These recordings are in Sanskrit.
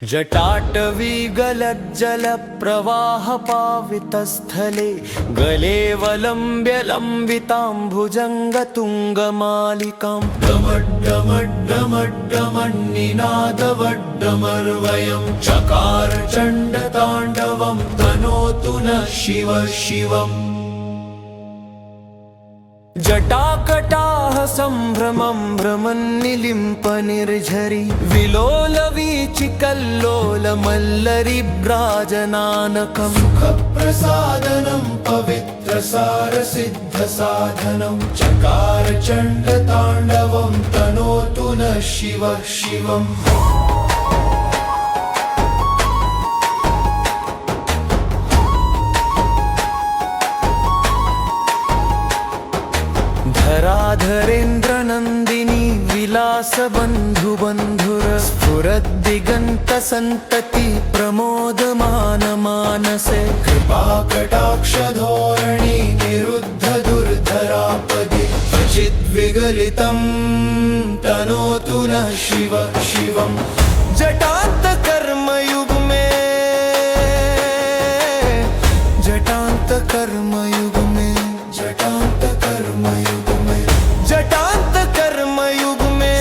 जटाटवी गलज्जलप्रवाहपावितस्थले गलेवलम्ब्य लम्बिताम्बुजङ्गतुङ्गमालिकां डमड्डमड्डमड्डमन्निनादवड्डमर्वयं चकार चण्डताण्डवं तनोतु नः शिवः शिवम्। जटाकटाह सम्भ्रमं भ्रमन्निलिम्पनिर्झरि विलोलवीचिकल्लोलमल्लरिभ्राजनानकं सुखप्रसादनं पवित्रसारसिद्धसाधनं चकार चण्डताण्डवं तनोतु नः शिवः शिवम्। धराधरेन्द्रनन्दिनी विलासबन्धुबन्धुर स्फुरद्दिगन्तसन्तति प्रमोदमानमानसे कृपाकटाक्षधोरणी निरुद्ध दुर्धरापदि क्वचिद्विगलितं तनोतु नः शिवः शिवम्। जटान्तकर्मयुग्मे जटान्तकर्मयुग्मे जटान्तकर्मयुग्मे जटान्तकर्मयुग्मे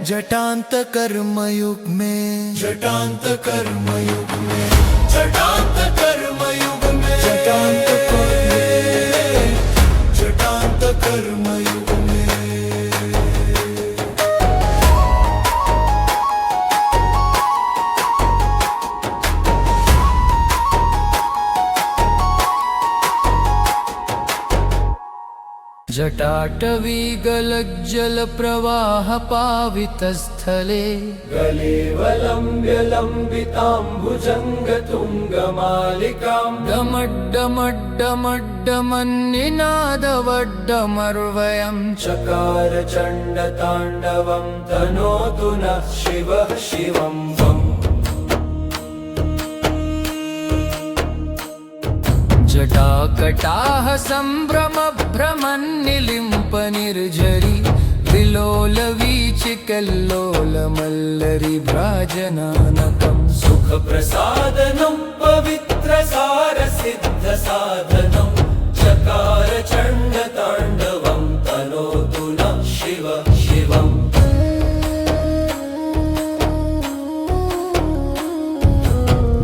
जटान्तकर्मयुग्मे जटान्तकर्मयुग्मे जटान्तकर्मयुग्मे जटान्तकर्मयुग्मे। जटाटवी गलज्जलप्रवाहपावितस्थले गलेवलम्ब्य लम्बिताम्बुजङ्गतुङ्गमालिकां डमड्डमड्डमड्डमन्निनादवड्डमर्वयं चकार चण्डताण्डवं तनोतु नः शिवः शिवम्। जटाकटाह सम्भ्रम भ्रमन्निलिम्पनिर्झरि विलोलवीचिकल्लोलमल्लरिभ्राजनानकं सुखप्रसादनं पवित्रसारसिद्धसाधनं चकार चण्डताण्डवं तनोतु नः शिवः शिवम्।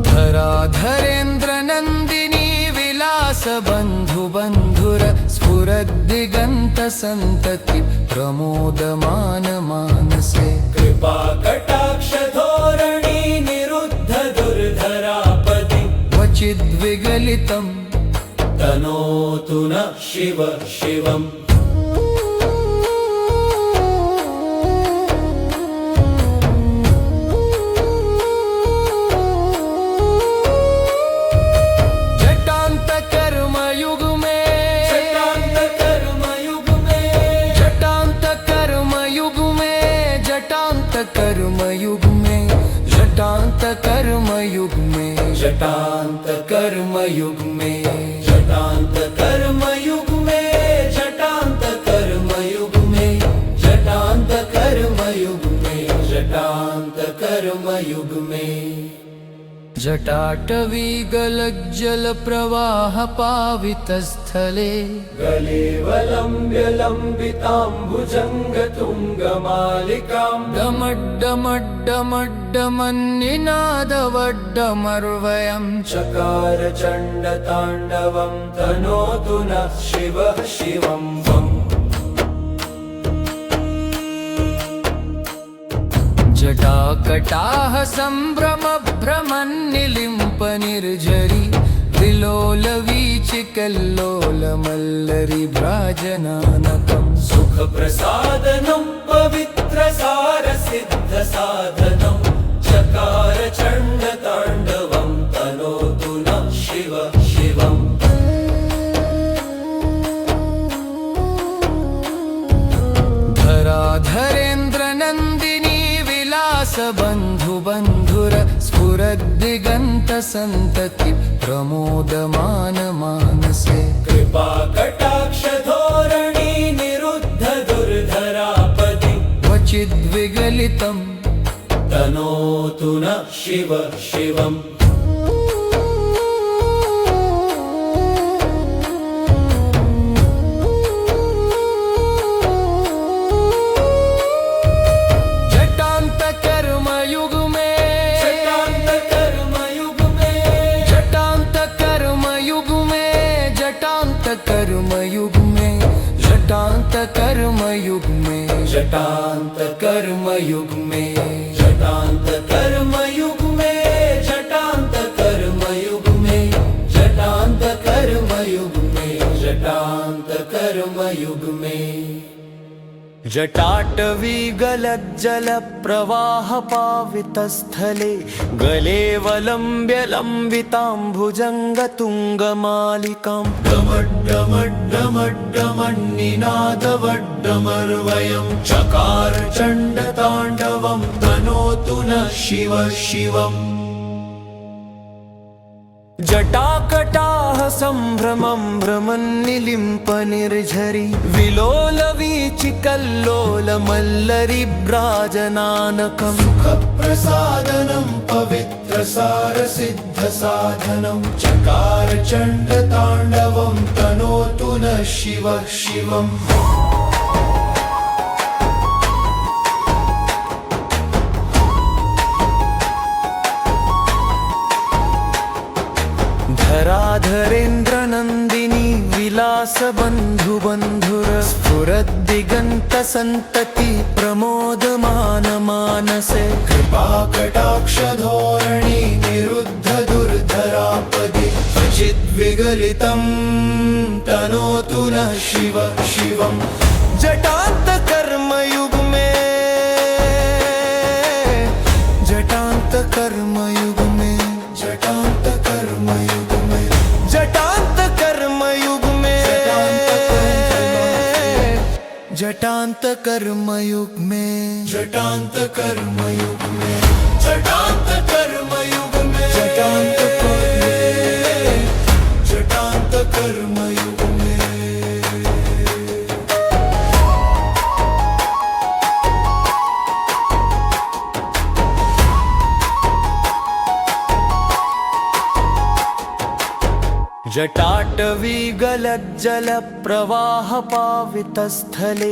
धराधरेन्द्रनन्दिनी विलासबन्धुबन्धुर स्फुरद्दिगन्तसन्तति प्रमोदमानमानसे कृपाकटाक्षधोरणी निरुद्ध दुर्धरापदि क्वचिद्विगलितं तनोतु नः शिवः शिवम्। जटान्तकर्मयुग्मे जटान्तकर्मयुग्मे जटान्तकर्मयुग्मे जटान्तकर्मयुग्मे जटान्तकर्मयुग्मे जटान्तकर्मयुग्मे जटान्तकर्मयुग्मे। जटाटवी गलज्जलप्रवाहपावितस्थले गलेवलम्ब्य लम्बिताम्बुजङ्गतुङ्गमालिकां डमड्डमड्डमड्डमन्निनादवड्डमर्वयं चकार चण्डताण्डवं तनोतु नः शिवः शिवम्। जटाकटाह सम्भ्रम भ्रमन्निलिम्पनिर्झरि विलोलवीचिकल्लोलमल्लरिभ्राजनानकं सुखप्रसादनं पवित्रसारसिद्धसाधनं चकार चण्डताण्डवं तनोतु नः शिवः शिवम्। धराधरेन्द्रनन्दिनी विलासबन्धुबन्धुर स्फुरद्दिगन्तसन्तति प्रमोदमानमानसे कृपाकटाक्षधोरणी निरुद्ध दुर्धरापदि क्वचिद्विगलितं तनोतु नः शिव शिवम् जटान्त कर्मयुग में जटान्त कर्मयुग में जटान्त कर्मयुग में जटान्त कर्मयुग में जटान्त कर्मयुग में जटान्त कर्मयुग में जटान्त कर्मयुग में जटान्त कर्मयुग में जटान्त कर्मयुग में जटान्त कर्मयुग में जटाटवी गलज्जल प्रवाह पावितस्थले गलेवलम्ब्य लम्बिताम्बुजङ्ग तुङ्गमालिकां डमड्डमड्डमड्डमन्निनादवड्डमर्वयं चकार चण्डताण्डवं तनोतु नः शिव शिवम् जटाकटाह सम्भ्रमं भ्रमन्निलिम्प निर्झरि विलोलवीचिकल्लोलमल्लरिभ्राजनानकं सुखप्रसादनं पवित्रसारसिद्धसाधनं चकार चण्डताण्डवं तनोतु नः शिव शिवम् धराधरेन्द्रनन्दिनी विलासबन्धुबन्धुर स्फुरद्दिगन्तसन्तति प्रमोदमानमानसे कृपाकटाक्षधोरणी निरुद्ध दुर्धरापदि चिद्विगलितं तनोतु नः शिव शिवम् जटान्त कर्मयुग में जटान्त कर्मयुग में जटान्त कर्मयुग में जटान्त कर्मयुग में जटान्त कर्मयुग में जटान्त कर्मयुग में जटान्त कर्मयुग में जटान्त जटान्त कर्मयुग में जटाटवी गलज्जल प्रवाह पावितस्थले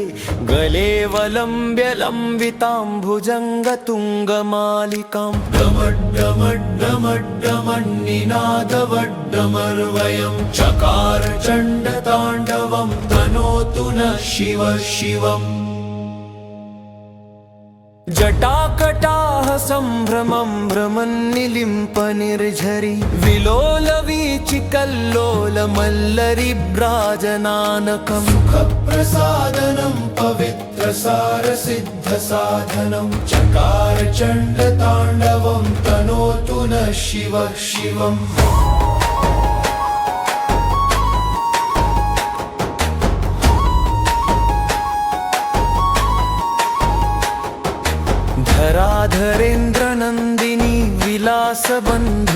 गलेवलम्ब्य लम्बिताम्बुजङ्ग तुङ्गमालिकां डमड्डमड्डमड्डमन्निनादवड्डमर्वयं चकार चण्डताण्डवं तनोतु नः शिव शिवम् जटाकटाह सम्भ्रमं भ्रमन्निलिम्प निर्झरि विलोलवीचिकल्लोलमल्लरिभ्राजनानकं सुखप्रसादनं पवित्रसारसिद्धसाधनं चकार चण्डताण्डवं तनोतु नः शिव शिवम् धराधरेन्द्रनन्दिनी विलासबन्धु